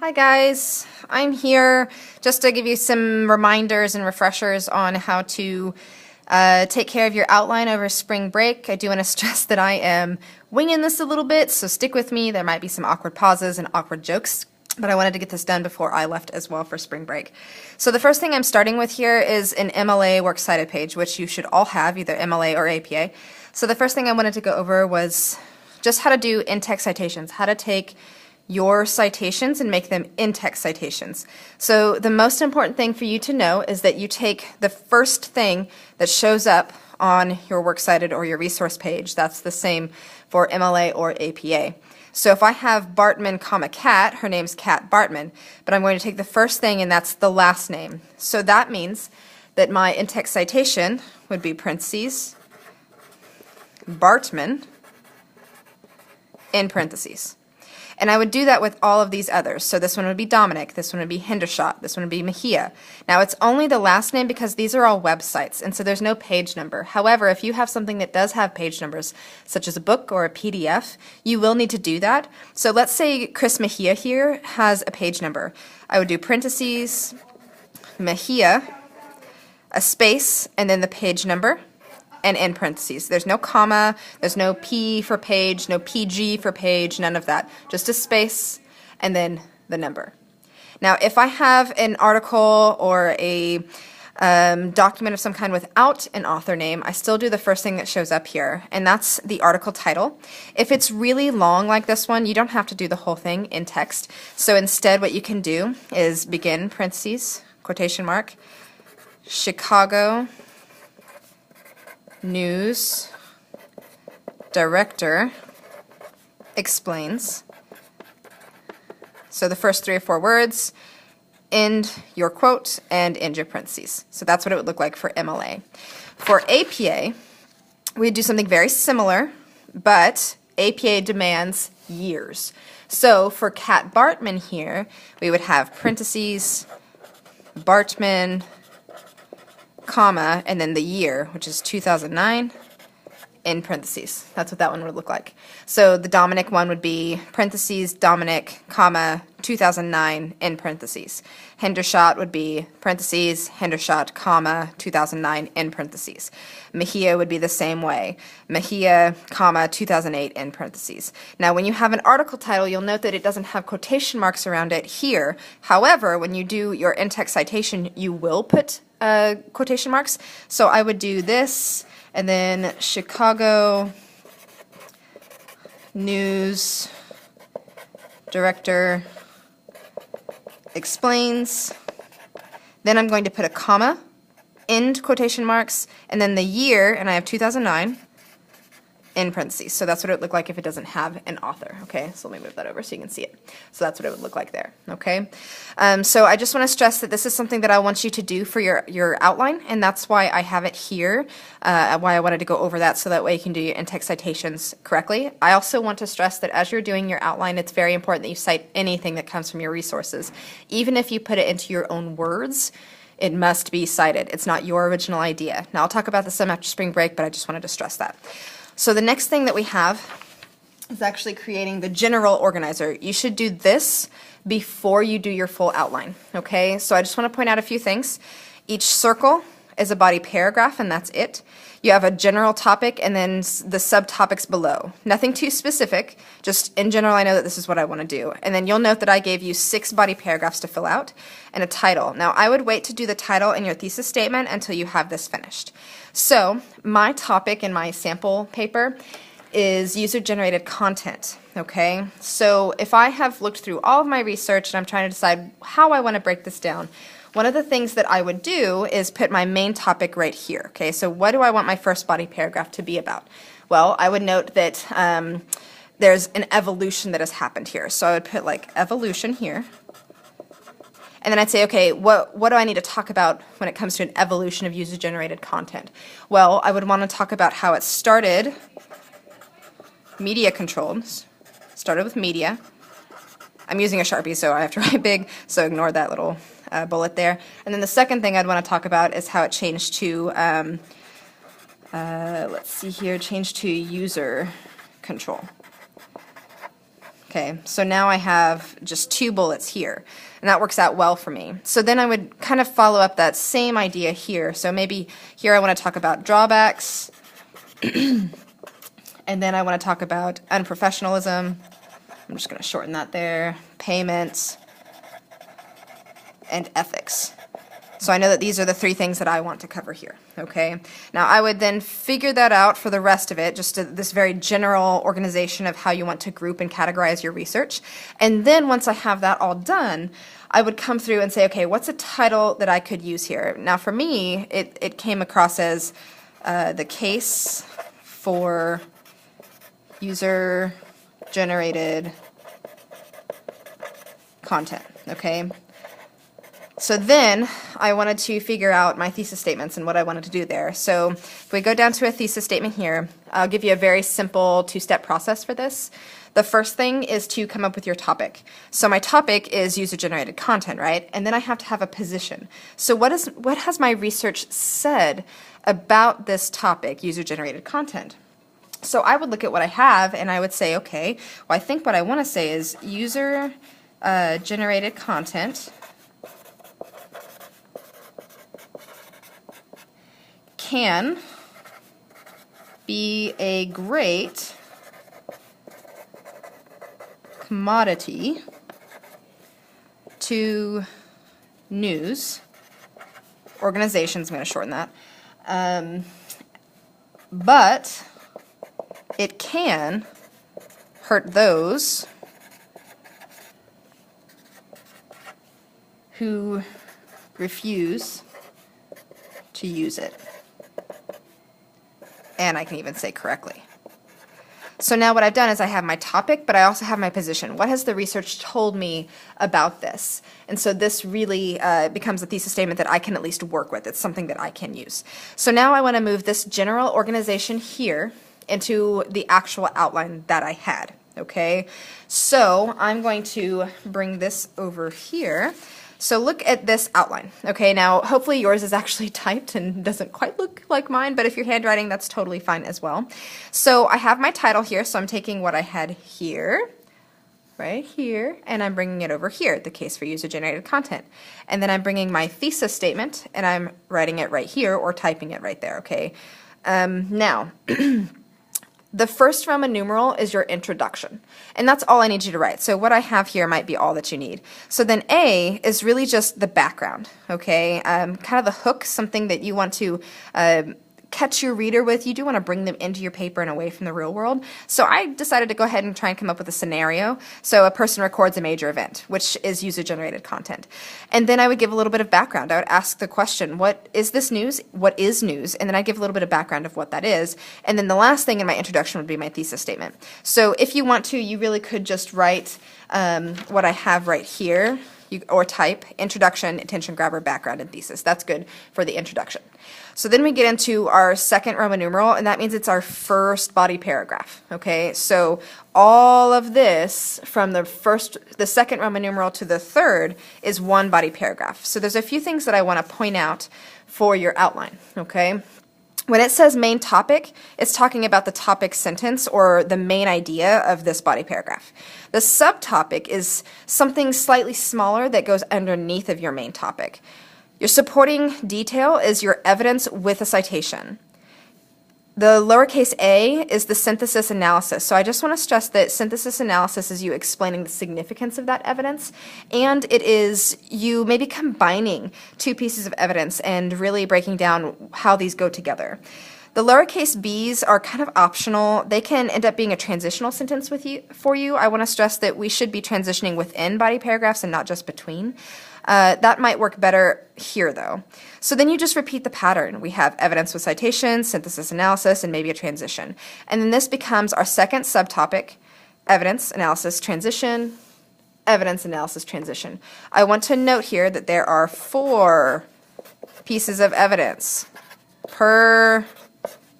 Hi guys, I'm here just to give you some reminders and refreshers on how to take care of your outline over spring break. I do want to stress that I am winging this a little bit, so stick with me. There might be some awkward pauses and awkward jokes, but I wanted to get this done before I left as well for spring break. So the first thing I'm starting with here is an MLA works cited page, which you should all have, either MLA or APA. So the first thing I wanted to go over was just how to do in-text citations, how to take your citations and make them in-text citations. So the most important thing for you to know is that you take the first thing that shows up on your works cited or your resource page. That's the same for MLA or APA. So if I have Bartman, Cat, her name's Cat Bartman, but I'm going to take the first thing and that's the last name. So that means that my in-text citation would be parentheses, Bartman, in parentheses. And I would do that with all of these others. So this one would be Dominic, this one would be Hendershot, this one would be Mejia. Now it's only the last name because these are all websites, and so there's no page number. However, if you have something that does have page numbers, such as a book or a PDF, you will need to do that. So let's say Chris Mejia here has a page number. I would do parentheses, Mejia, a space, and then the page number, and in parentheses. There's no comma, there's no P for page, no PG for page, none of that. Just a space and then the number. Now if I have an article or a document of some kind without an author name, I still do the first thing that shows up here, and that's the article title. If it's really long like this one, you don't have to do the whole thing in text. So instead what you can do is begin parentheses, quotation mark, Chicago News Director explains. So the first 3 or 4 words, end your quote, and end your parentheses. So that's what it would look like for MLA. For APA, we do something very similar, but APA demands years. So for Cat Bartman here, we would have parentheses, Bartman, comma, and then the year, which is 2009, in parentheses. That's what that one would look like. So the Dominic one would be parentheses, Dominic, comma, 2009, in parentheses. Hendershot would be parentheses, Hendershot, comma, 2009, in parentheses. Mejia would be the same way. Mejia, comma, 2008, in parentheses. Now when you have an article title, you'll note that it doesn't have quotation marks around it here. However, when you do your in-text citation, you will put quotation marks. So I would do this, and then Chicago News Director explains. Then I'm going to put a comma, end quotation marks, and then the year, and I have 2009, in parentheses. So that's what it would look like if it doesn't have an author. Okay, so let me move that over so you can see it. So that's what it would look like there. Okay, so I just want to stress that this is something that I want you to do for your outline, and that's why I have it here, why I wanted to go over that so that way you can do your in-text citations correctly. I also want to stress that as you're doing your outline, it's very important that you cite anything that comes from your resources. Even if you put it into your own words, it must be cited. It's not your original idea. Now I'll talk about this some after spring break, but I just wanted to stress that. So the next thing that we have is actually creating the general organizer. You should do this before you do your full outline, okay? So I just want to point out a few things. Each circle is a body paragraph, and that's it. You have a general topic and then the subtopics below. Nothing too specific, just in general I know that this is what I want to do. And then you'll note that I gave you 6 body paragraphs to fill out and a title. Now I would wait to do the title in your thesis statement until you have this finished. So my topic in my sample paper is user-generated content, okay? So if I have looked through all of my research and I'm trying to decide how I want to break this down, one of the things that I would do is put my main topic right here, okay? So what do I want my first body paragraph to be about? Well, I would note that there's an evolution that has happened here. So I would put like evolution here. And then I'd say, okay, what do I need to talk about when it comes to an evolution of user-generated content? Well, I would want to talk about how it started media controlled, started with media. I'm using a Sharpie, so I have to write big, so ignore that little bullet there. And then the second thing I'd want to talk about is how it changed to, let's see here, changed to user control. Okay, so now I have just 2 bullets here, and that works out well for me. So then I would kind of follow up that same idea here. So maybe here I want to talk about drawbacks, and then I want to talk about unprofessionalism. I'm just going to shorten that there, payments, and ethics. So I know that these are the 3 things that I want to cover here, okay? Now I would then figure that out for the rest of it, just this very general organization of how you want to group and categorize your research. And then once I have that all done, I would come through and say, okay, what's a title that I could use here? Now for me, it came across as the case for user-generated content, okay? So then I wanted to figure out my thesis statements and what I wanted to do there. So if we go down to a thesis statement here, I'll give you a very simple 2-step process for this. The first thing is to come up with your topic. So my topic is user-generated content, right? And then I have to have a position. So what has my research said about this topic, user-generated content? So I would look at what I have and I would say, okay, well I think what I want to say is user-generated content can be a great commodity to news organizations. I'm going to shorten that. But it can hurt those who refuse to use it. And I can even say correctly. So now what I've done is I have my topic, but I also have my position. What has the research told me about this? And so this really becomes a thesis statement that I can at least work with. It's something that I can use. So now I want to move this general organization here into the actual outline that I had. Okay, so I'm going to bring this over here. So look at this outline. Okay, now hopefully yours is actually typed and doesn't quite look like mine, but if you're handwriting, that's totally fine as well. So I have my title here, so I'm taking what I had here, right here, and I'm bringing it over here, the case for user-generated content. And then I'm bringing my thesis statement, and I'm writing it right here, or typing it right there, okay? Now, the first Roman numeral is your introduction, and that's all I need you to write. So what I have here might be all that you need. So then A is really just the background, okay? Kind of the hook, something that you want to catch your reader with. You do want to bring them into your paper and away from the real world. So I decided to go ahead and try and come up with a scenario. So a person records a major event, which is user-generated content. And then I would give a little bit of background. I would ask the question, what is this news? What is news? And then I'd give a little bit of background of what that is. And then the last thing in my introduction would be my thesis statement. So if you want to, you really could just write what I have right here, or type introduction, attention grabber, background, and thesis. That's good for the introduction. So then we get into our second Roman numeral, and that means it's our first body paragraph. Okay, so all of this from the second Roman numeral to the third is one body paragraph. So there's a few things that I want to point out for your outline. Okay. When it says main topic, it's talking about the topic sentence or the main idea of this body paragraph. The subtopic is something slightly smaller that goes underneath of your main topic. Your supporting detail is your evidence with a citation. The lowercase a is the synthesis analysis. So I just want to stress that synthesis analysis is you explaining the significance of that evidence, and it is you maybe combining 2 pieces of evidence and really breaking down how these go together. The lowercase b's are kind of optional. They can end up being a transitional sentence for you. I want to stress that we should be transitioning within body paragraphs and not just between. That might work better here, though. So then you just repeat the pattern. We have evidence with citation, synthesis analysis, and maybe a transition. And then this becomes our second subtopic, evidence, analysis, transition, evidence, analysis, transition. I want to note here that there are 4 pieces of evidence per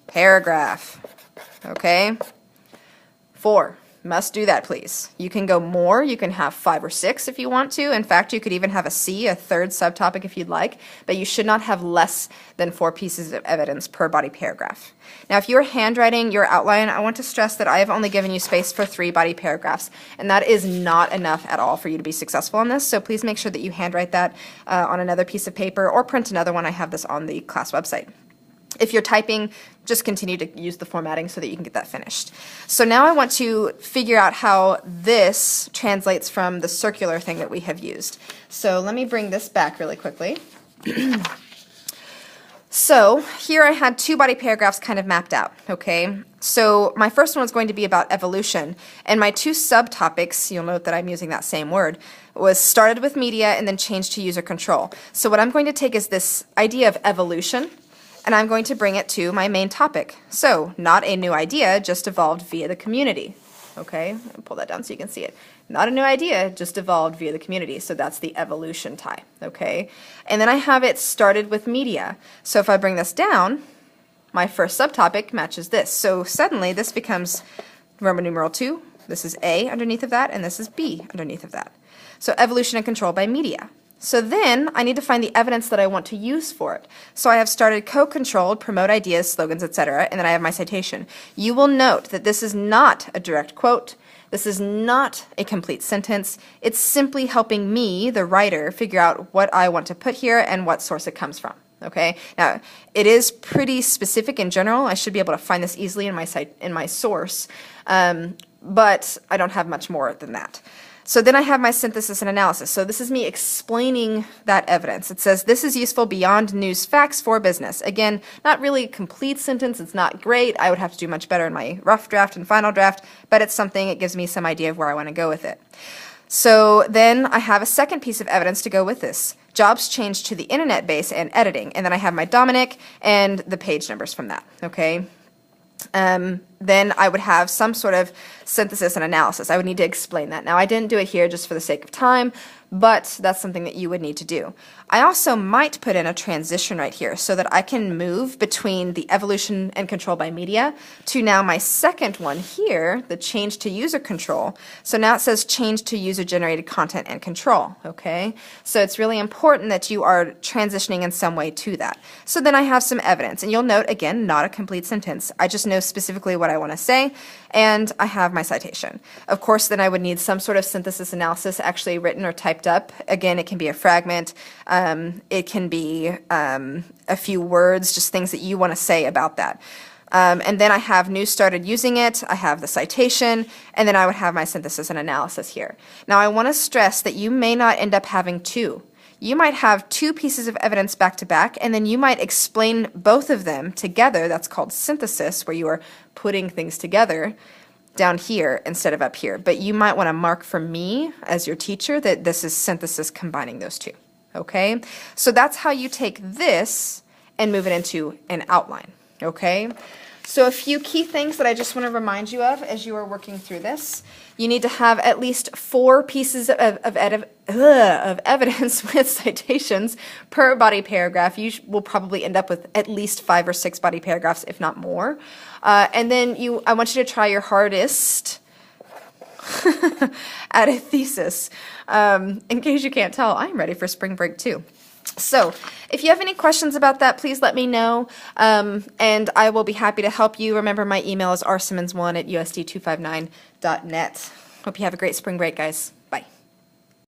paragraph. Okay? 4. Must do that, please. You can go more. You can have 5 or 6 if you want to. In fact, you could even have a C, a third subtopic if you'd like, but you should not have less than 4 pieces of evidence per body paragraph. Now, if you're handwriting your outline, I want to stress that I have only given you space for 3 body paragraphs, and that is not enough at all for you to be successful on this, so please make sure that you handwrite that on another piece of paper or print another one. I have this on the class website. If you're typing, just continue to use the formatting so that you can get that finished. So now I want to figure out how this translates from the circular thing that we have used. So let me bring this back really quickly. So here I had 2 body paragraphs kind of mapped out, okay? So my first one was going to be about evolution, and my 2 subtopics, you'll note that I'm using that same word, was started with media and then changed to user control. So what I'm going to take is this idea of evolution, and I'm going to bring it to my main topic. So, not a new idea, just evolved via the community. Okay, I'll pull that down so you can see it. Not a new idea, just evolved via the community. So that's the evolution tie, okay? And then I have it started with media. So if I bring this down, my first subtopic matches this. So suddenly this becomes Roman numeral 2, this is A underneath of that, and this is B underneath of that. So evolution and control by media. So then I need to find the evidence that I want to use for it. So I have started co-controlled, promote ideas, slogans, etc., and then I have my citation. You will note that this is not a direct quote. This is not a complete sentence. It's simply helping me, the writer, figure out what I want to put here and what source it comes from. Okay. Now, it is pretty specific in general. I should be able to find this easily in my source, but I don't have much more than that. So then I have my synthesis and analysis. So this is me explaining that evidence. It says, this is useful beyond news facts for business. Again, not really a complete sentence. It's not great. I would have to do much better in my rough draft and final draft, but it's something, it gives me some idea of where I want to go with it. So then I have a second piece of evidence to go with this. Jobs changed to the internet base and editing. And then I have my Dominic and the page numbers from that, okay? Then I would have some sort of synthesis and analysis. I would need to explain that. Now, I didn't do it here just for the sake of time, but that's something that you would need to do. I also might put in a transition right here so that I can move between the evolution and control by media to now my second one here, the change to user control. So now it says change to user-generated content and control, okay? So it's really important that you are transitioning in some way to that. So then I have some evidence, and you'll note, again, not a complete sentence. I just know specifically what I want to say, and I have my citation. Of course, then I would need some sort of synthesis analysis actually written or typed up. Again, it can be a fragment. It can be a few words, just things that you want to say about that. And then I have news started using it, I have the citation, and then I would have my synthesis and analysis here. Now I want to stress that you may not end up having 2. You might have 2 pieces of evidence back to back, and then you might explain both of them together. That's called synthesis, where you are putting things together down here instead of up here. But you might want to mark for me as your teacher that this is synthesis combining those 2. Okay? So that's how you take this and move it into an outline. Okay? So a few key things that I just want to remind you of as you are working through this. You need to have at least 4 pieces of evidence with citations per body paragraph. You will probably end up with at least 5 or 6 body paragraphs, if not more. And then I want you to try your hardest at a thesis. In case you can't tell, I'm ready for spring break too. So, if you have any questions about that, please let me know, and I will be happy to help you. Remember, my email is rsimmons1@usd259.net. Hope you have a great spring break, guys.